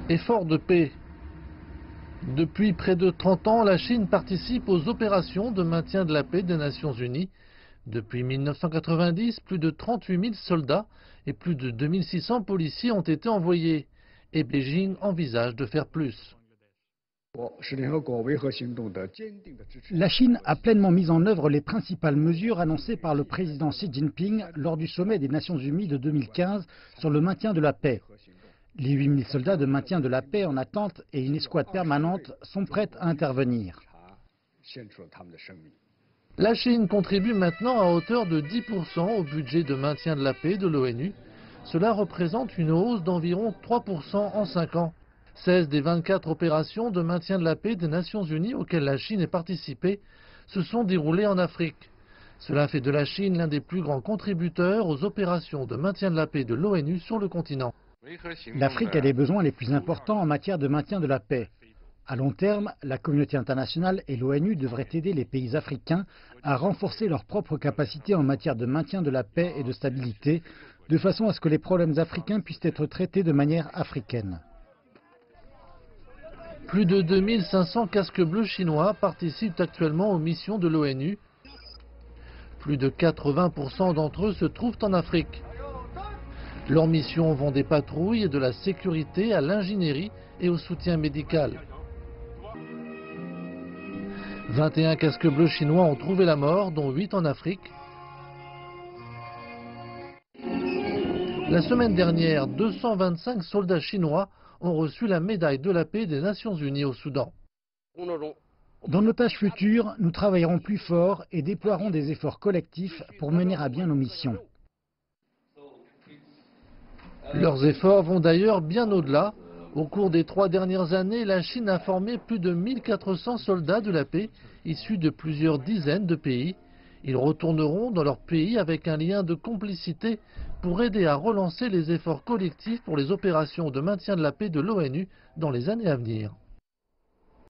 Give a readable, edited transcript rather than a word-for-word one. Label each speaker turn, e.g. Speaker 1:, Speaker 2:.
Speaker 1: Effort de paix. Depuis près de 30 ans, la Chine participe aux opérations de maintien de la paix des Nations Unies. Depuis 1990, plus de 38 000 soldats et plus de 2600 policiers ont été envoyés. Et Beijing envisage de faire plus.
Speaker 2: La Chine a pleinement mis en œuvre les principales mesures annoncées par le président Xi Jinping lors du sommet des Nations Unies de 2015 sur le maintien de la paix. Les 8 000 soldats de maintien de la paix en attente et une escouade permanente sont prêts à intervenir.
Speaker 1: La Chine contribue maintenant à hauteur de 10% au budget de maintien de la paix de l'ONU. Cela représente une hausse d'environ 3% en 5 ans. 16 des 24 opérations de maintien de la paix des Nations Unies auxquelles la Chine est participée se sont déroulées en Afrique. Cela fait de la Chine l'un des plus grands contributeurs aux opérations de maintien de la paix de l'ONU sur le continent.
Speaker 2: L'Afrique a les besoins les plus importants en matière de maintien de la paix. À long terme, la communauté internationale et l'ONU devraient aider les pays africains à renforcer leurs propres capacités en matière de maintien de la paix et de stabilité, de façon à ce que les problèmes africains puissent être traités de manière africaine.
Speaker 1: Plus de 2500 casques bleus chinois participent actuellement aux missions de l'ONU. Plus de 80% d'entre eux se trouvent en Afrique. Leurs missions vont des patrouilles et de la sécurité à l'ingénierie et au soutien médical. 21 casques bleus chinois ont trouvé la mort, dont 8 en Afrique. La semaine dernière, 225 soldats chinois ont reçu la médaille de la paix des Nations Unies au Soudan.
Speaker 2: Dans nos tâches futures, nous travaillerons plus fort et déploierons des efforts collectifs pour mener à bien nos missions.
Speaker 1: Leurs efforts vont d'ailleurs bien au-delà. Au cours des 3 dernières années, la Chine a formé plus de 1400 soldats de la paix issus de plusieurs dizaines de pays. Ils retourneront dans leur pays avec un lien de complicité pour aider à relancer les efforts collectifs pour les opérations de maintien de la paix de l'ONU dans les années à venir.